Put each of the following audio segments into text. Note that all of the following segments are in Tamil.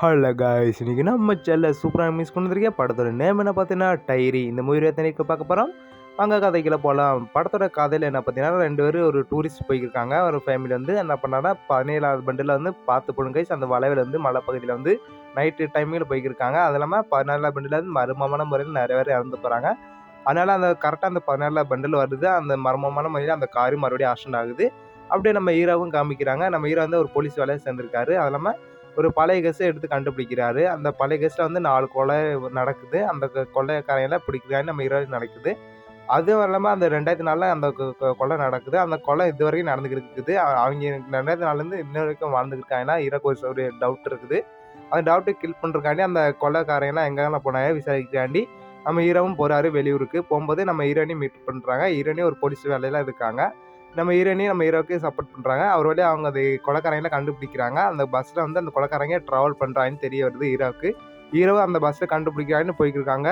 ஹலோ காய்ஸ், இன்னைக்கு நம்ம செல்ல சூப்பராக மிஸ் பண்ணிருக்கேன். படத்தோட நேம் என்ன பார்த்தீங்கன்னா டைரி. இந்த மூவி எத்தனைக்கு பார்க்க போகிறோம். அங்கே கதைக்குள்ள போகலாம். படத்தோட கதையில் என்ன பார்த்தீங்கன்னா, 2 பேரும் ஒரு டூரிஸ்ட் போயிருக்காங்க. ஒரு ஃபேமிலி வந்து என்ன பண்ணாங்கன்னா 17வது பண்டில் வந்து பார்த்து போடுங்க கைஸ். அந்த வளைவில் வந்து மலைப்பகுதியில் வந்து நைட்டு டைமில் போய்க்கிருக்காங்க. அது இல்லாமல் 14வது பண்டில் வந்து மர்மமான முறையில் நிறைய பேர் இறந்து போகிறாங்க. அதனால் அந்த கரெக்டாக அந்த 17வது பண்டில் வருது. அந்த மர்மமான முறையில் அந்த காரும் மறுபடியும் ஆக்சிடென்ட் ஆகுது. அப்படியே நம்ம ஹீரோவும் காமிக்கிறாங்க. நம்ம ஹீரோ வந்து ஒரு போலீஸ் வேலையை சேர்ந்திருக்காரு. அது இல்லாமல் ஒரு பழைய கேஸை எடுத்து கண்டுபிடிக்கிறாரு. அந்த பழைய கேஸில் வந்து 4 கொலை நடக்குது. அந்த கொள்ளைக்காரையில பிடிக்கிறான்னு நம்ம ஹீரோ நடக்குது. அதுவும் இல்லாமல் அந்த 2004 அந்த கொலை நடக்குது. அந்த கொலை இதுவரைக்கும் நடந்துக்கிட்டு இருக்குது. அவங்க 2004லேருந்து இன்ன வரைக்கும் வாழ்ந்துக்கிட்டு இருக்காங்கன்னா ஹீரோக்கு ஒரு டவுட் இருக்குது. அந்த டவுட்டை கில் பண்ணுறதுக்காண்டி அந்த கொள்ளைக்காரங்கலாம் எங்கெல்லாம் போனாங்க விசாரிக்காண்டி நம்ம ஹீரோவும் போகிறாரு வெளியூருக்கு. போகும்போது நம்ம ஹீரோயினையும் மீட் பண்ணுறாங்க. ஹீரோயினையும் ஒரு போலீஸ் வேலையில் இருக்காங்க. நம்ம ஹீரோயினையும் நம்ம ஹீரோவுக்கு சப்போர்ட் பண்ணுறாங்க. அவர் வழியா அவங்க அது கொலைக்காரங்களை கண்டுபிடிக்கிறாங்க. அந்த பஸ்ஸில் வந்து அந்த கொலைக்காரங்க ட்ராவல் பண்ணுறாங்கன்னு தெரிய வருது ஹீரோவுக்கு. ஹீரோ அந்த பஸ்ஸை கண்டுபிடிக்கிறான்னு போய்க்கிருக்காங்க.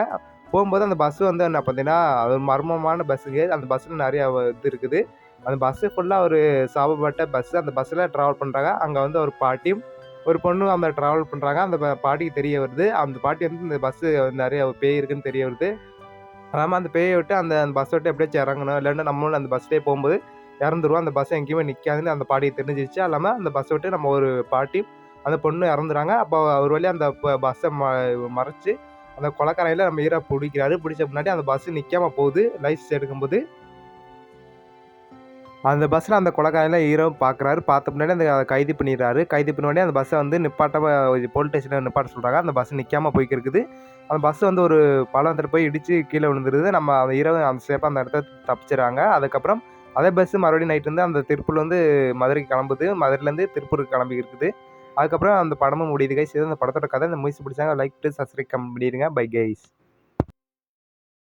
போகும்போது அந்த பஸ்ஸு வந்து என்ன பார்த்தீங்கன்னா, அது ஒரு மர்மமான பஸ்ஸுங்க. அந்த பஸ்ஸில் நிறையா இது இருக்குது. அந்த பஸ்ஸு ஃபுல்லாக ஒரு சாபப்பட்ட பஸ்ஸு. அந்த பஸ்ஸில் ட்ராவல் பண்ணுறாங்க. அங்கே வந்து ஒரு பாட்டியும் ஒரு பொண்ணும் அந்த ட்ராவல் பண்ணுறாங்க. அந்த பாட்டிக்கு தெரிய வருது. அந்த பாட்டி வந்து இந்த பஸ்ஸு நிறைய பேய் இருக்குன்னு தெரிய வருது. ஆமாம், அந்த பேயை விட்டு அந்த பஸ்ஸை விட்டு எப்படியாச்சும் இறங்கணும். இல்லைன்னா நம்மளும் அந்த பஸ்லேயே போகும்போது இறந்துருவோம். அந்த பஸ் எங்கேயுமே நிற்காதுன்னு அந்த பாட்டிக்கு தெரிஞ்சிருச்சு. அது இல்லாமல் அந்த பஸ்ஸை விட்டு நம்ம ஒரு பாட்டி அந்த பொண்ணு இறந்துறாங்க. அப்போ ஒரு வழியாக அந்த பஸ்ஸை மறைச்சு அந்த கொலைக்காரையில் நம்ம ஹீரோ பிடிக்கிறாரு. பிடிச்ச முன்னாடி அந்த பஸ்ஸு நிற்காம போகுது. லைசன்ஸ் எடுக்கும்போது அந்த பஸ்ஸில் அந்த கொலைக்காரையில் ஹீரோ பார்க்குறாரு. பார்த்த முன்னாடி அந்த கைது பண்ணிடுறாரு. கைது பண்ண அந்த பஸ்ஸை வந்து போலீஸ் ஸ்டேஷனில் நிப்பாட்ட சொல்கிறாங்க. அந்த பஸ் நிற்காம போய்க்கிருக்குது. அந்த பஸ் வந்து ஒரு பள்ளத்தில் போய் இடித்து கீழே விழுந்துருது. நம்ம அந்த ஹீரோ அந்த சேஃபாக அந்த இடத்த தப்பிச்சிடறாங்க. அதுக்கப்புறம் அதே பஸ்ஸு மறுபடியும் நைட் வந்து அந்த திருப்பூர் வந்து மதுரைக்கு கிளம்புது. மதுரையிலேருந்து திருப்பூருக்கு கிளம்பி இருக்குது. அதுக்கப்புறம் அந்த படமும் முடியுது கைஸ். இது அந்த படத்தோட கதை. இந்த மூவிஸ் பிடிச்சாங்க லைக் டு சப்ஸ்கிரைப் பண்ணிடுங்க. Bye guys.